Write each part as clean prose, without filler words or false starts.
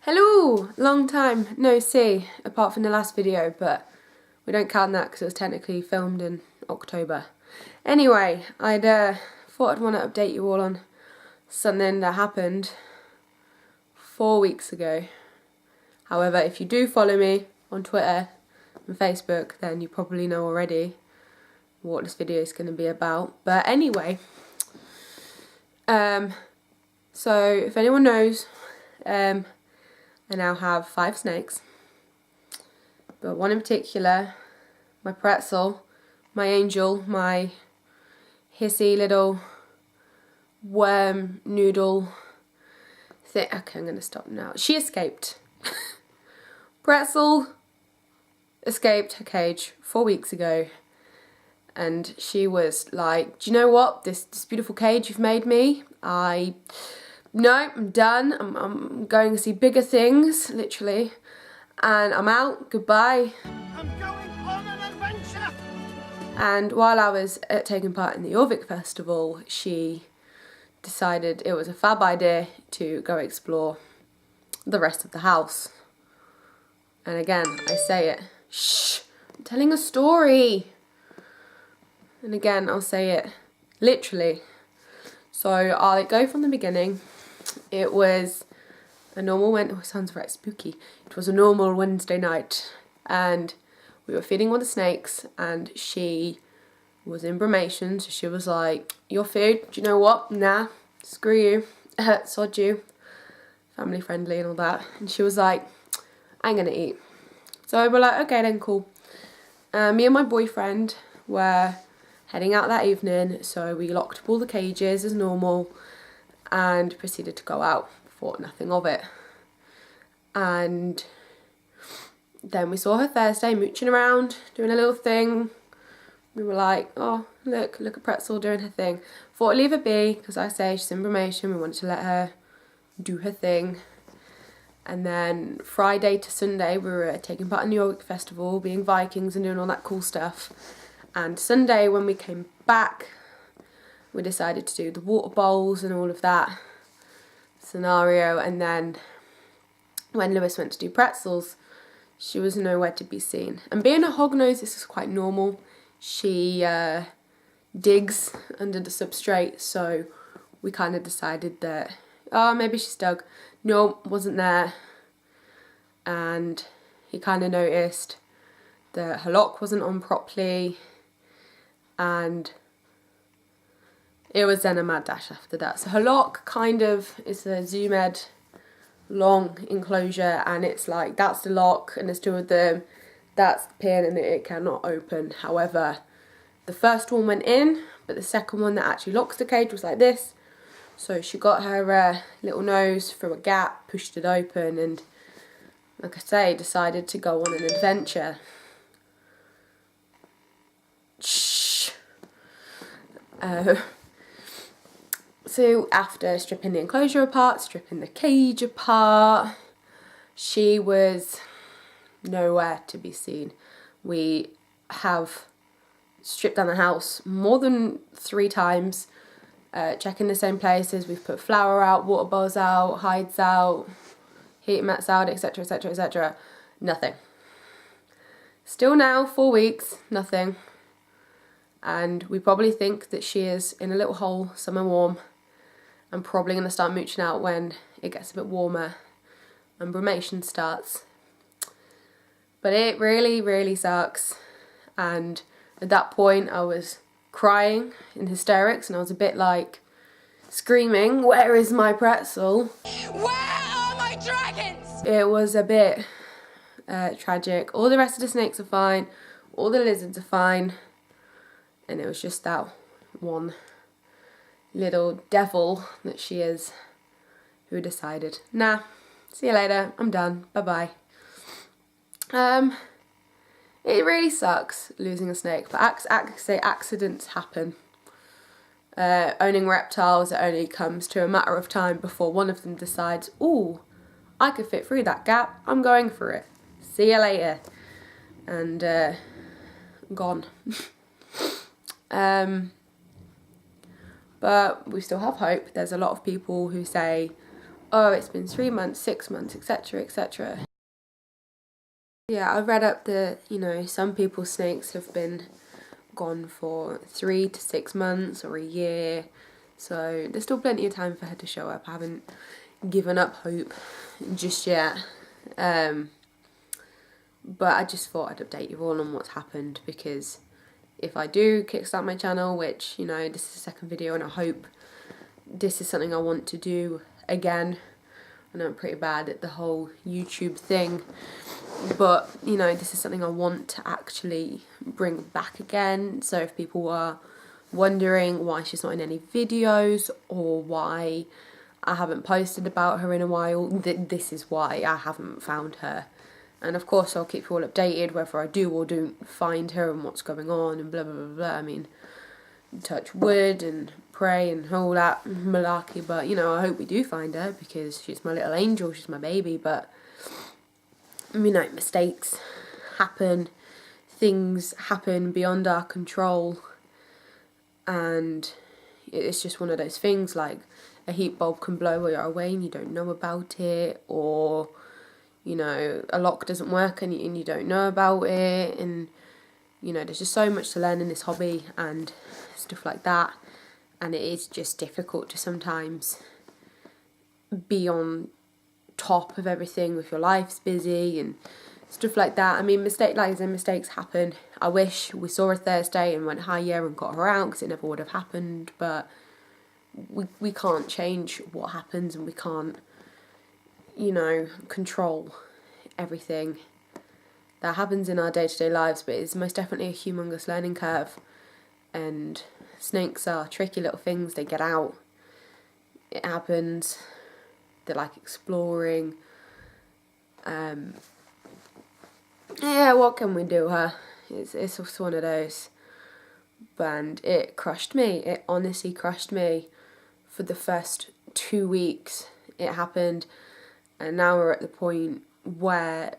Hello! Long time no see, apart from the last video, but we don't count that because it was technically filmed in October. Anyway, thought I'd want to update you all on something that happened 4 weeks ago. However, if you do follow me on Twitter and Facebook, then you probably know already what this video is going to be about. But anyway, so if anyone knows, I now have 5 snakes, but one in particular, my Pretzel, my angel, my hissy little worm noodle thing. Okay, I'm going to stop now. She escaped. Pretzel escaped her cage 4 weeks ago, and she was like, do you know what, this beautiful cage you've made me, no, I'm done. I'm going to see bigger things, literally. And I'm out. Goodbye. I'm going on an adventure. And while I was taking part in the Jorvik festival, she decided it was a fab idea to go explore the rest of the house. And again, I say it. Shh! I'm telling a story. And again, I'll say it literally. So I'll go from the beginning. It was a normal sounds very spooky. It was a normal Wednesday night, and we were feeding one of the snakes, and she was in brumation, so she was like, your food, do you know what? Nah, screw you, sod you, family friendly and all that. And she was like, I ain't gonna eat. So we're like, okay then, cool. Me and my boyfriend were heading out that evening, so we locked up all the cages as normal and proceeded to go out. Thought nothing of it. And then we saw her Thursday mooching around, doing a little thing. We were like, oh, look at Pretzel doing her thing. Thought I'd leave her be, because I say she's in brumation, we wanted to let her do her thing. And then Friday to Sunday we were taking part in the Jorvik festival, being Vikings and doing all that cool stuff. And Sunday when we came back, we decided to do the water bowls and all of that scenario. And then when Lewis went to do pretzels, she was nowhere to be seen. And being a hognose, this is quite normal. She digs under the substrate, so we kind of decided that, oh, maybe she's dug. No, wasn't there. And he kind of noticed that her lock wasn't on properly, and it was then a mad dash after that. So her lock kind of is a Zoom-Ed long enclosure, and it's like, that's the lock and there's 2 of them, that's the pin, and it cannot open. However, the first one went in, but the second one that actually locks the cage was like this. So she got her little nose through a gap, pushed it open, and like I say, decided to go on an adventure. Shh. So after stripping the enclosure apart, stripping the cage apart, she was nowhere to be seen. We have stripped down the house more than 3 times, checking the same places. We've put flour out, water bowls out, hides out, heat mats out, etc, etc, etc. Nothing. Still now, 4 weeks, nothing. And we probably think that she is in a little hole somewhere warm. I'm probably going to start mooching out when it gets a bit warmer and brumation starts. But it really, really sucks. And at that point I was crying in hysterics, and I was a bit like screaming, where is my Pretzel? Where are my dragons? It was a bit tragic. All the rest of the snakes are fine, all the lizards are fine, and it was just that one little devil that she is who decided, nah, see you later, I'm done, bye bye. It really sucks losing a snake, but accidents happen. Owning reptiles, it only comes to a matter of time before one of them decides, ooh, I could fit through that gap, I'm going for it, see you later, and gone. But we still have hope. There's a lot of people who say, oh, it's been 3 months, 6 months, etc, etc. Yeah, I've read up that, you know, some people's snakes have been gone for 3 to 6 months or a year, so there's still plenty of time for her to show up. I haven't given up hope just yet, but I just thought I'd update you all on what's happened, because if I do kickstart my channel, which, you know, this is the second video and I hope this is something I want to do again. I know I'm pretty bad at the whole YouTube thing, but, you know, this is something I want to actually bring back again. So if people are wondering why she's not in any videos or why I haven't posted about her in a while, this is why I haven't found her. And of course I'll keep you all updated whether I do or don't find her and what's going on and blah blah blah blah. I mean, touch wood and pray and all that malarkey, but, you know, I hope we do find her, because she's my little angel, she's my baby. But, you know, mistakes happen, things happen beyond our control, and it's just one of those things, like a heat bulb can blow while you're away and you don't know about it, or, you know, a lock doesn't work and you don't know about it, and, you know, there's just so much to learn in this hobby and stuff like that, and it is just difficult to sometimes be on top of everything with your life's busy and stuff like that. I mean, mistakes happen. I wish we saw her Thursday and went higher and got her out, because it never would have happened, but we can't change what happens, and we can't, you know, control everything that happens in our day-to-day lives, but it's most definitely a humongous learning curve. And snakes are tricky little things. They get out, it happens, they like exploring. Yeah, what can we do, huh? It's just one of those. And it crushed me, it honestly crushed me. For the first 2 weeks it happened, and now we're at the point where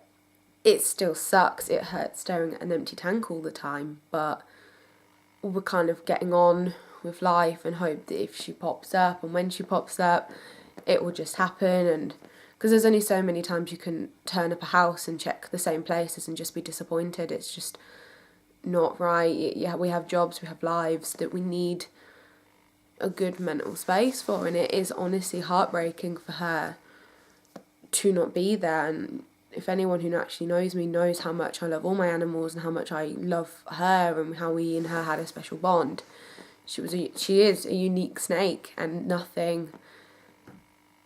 it still sucks. It hurts staring at an empty tank all the time, but we're kind of getting on with life and hope that if she pops up, and when she pops up, it will just happen. And because there's only so many times you can turn up a house and check the same places and just be disappointed. It's just not right. Yeah, we have jobs, we have lives that we need a good mental space for, and it is honestly heartbreaking for her to not be there. And if anyone who actually knows me knows how much I love all my animals and how much I love her and how we and her had a special bond. She is a unique snake, and nothing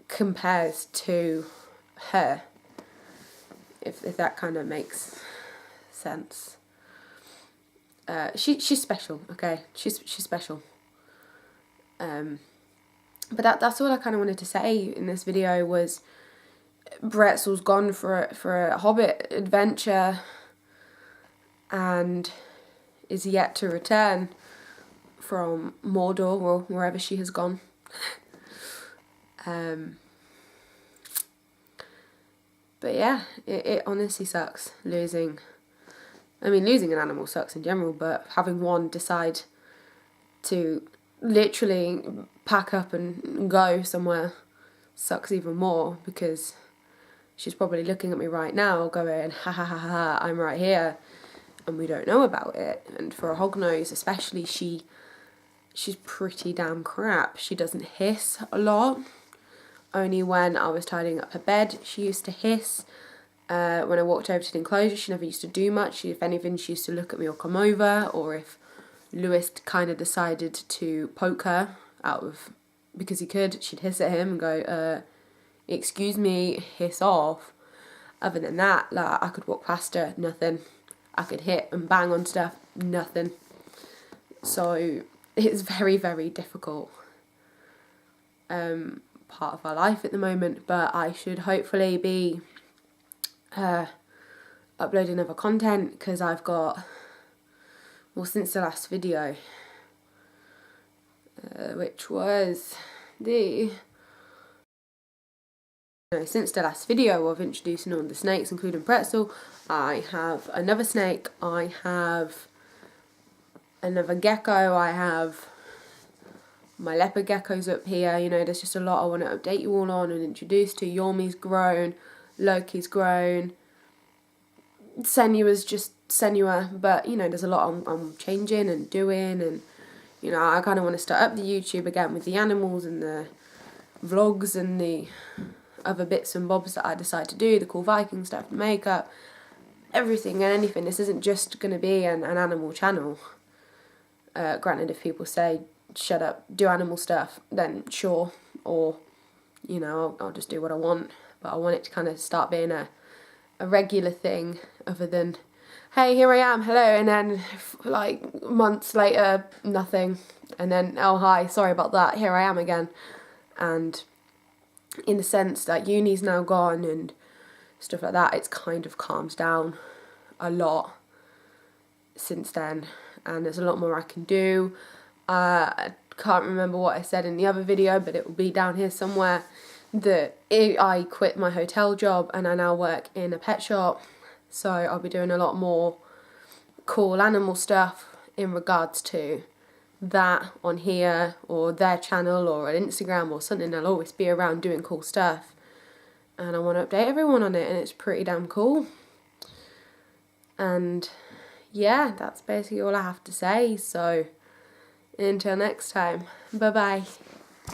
compares to her, if that kind of makes sense. She's special, okay? She's special. But that's all I kind of wanted to say in this video was Pretzel's gone for a hobbit adventure and is yet to return from Mordor or wherever she has gone. But yeah, it honestly sucks losing. I mean, losing an animal sucks in general, but having one decide to literally pack up and go somewhere sucks even more, because she's probably looking at me right now going, ha ha ha ha, I'm right here, and we don't know about it. And for a hognose especially, she's pretty damn crap. She doesn't hiss a lot. Only when I was tidying up her bed she used to hiss. When I walked over to the enclosure, she never used to do much. If anything, she used to look at me or come over, or if Lewis kind of decided to poke her out of, because he could, she'd hiss at him and go, excuse me, hiss off. Other than that, like, I could walk past her, nothing. I could hit and bang on stuff, nothing. So it's very, very difficult part of our life at the moment, but I should hopefully be uploading other content, because I've got, well, since the last video, which was since the last video of introducing all the snakes, including Pretzel, I have another snake, I have another gecko, I have my leopard gecko's up here. You know, there's just a lot I want to update you all on and introduce to. Yormi's grown, Loki's grown, Senua's just Senua, but you know, there's a lot I'm changing and doing, and you know, I kind of want to start up the YouTube again with the animals and the vlogs and the other bits and bobs that I decide to do, the cool Viking stuff, the makeup, everything and anything. This isn't just going to be an animal channel. Granted, if people say, shut up, do animal stuff, then sure, or, you know, I'll just do what I want, but I want it to kind of start being a regular thing, other than, hey, here I am, hello, and then, like, months later, nothing, and then, oh, hi, sorry about that, here I am again, and in the sense that uni's now gone and stuff like that, it's kind of calmed down a lot since then, and there's a lot more I can do. I can't remember what I said in the other video, but it will be down here somewhere, that I quit my hotel job and I now work in a pet shop, so I'll be doing a lot more cool animal stuff in regards to that on here, or their channel, or on Instagram or something. I'll always be around doing cool stuff, and I want to update everyone on it, and it's pretty damn cool. And yeah, that's basically all I have to say, so until next time, bye bye.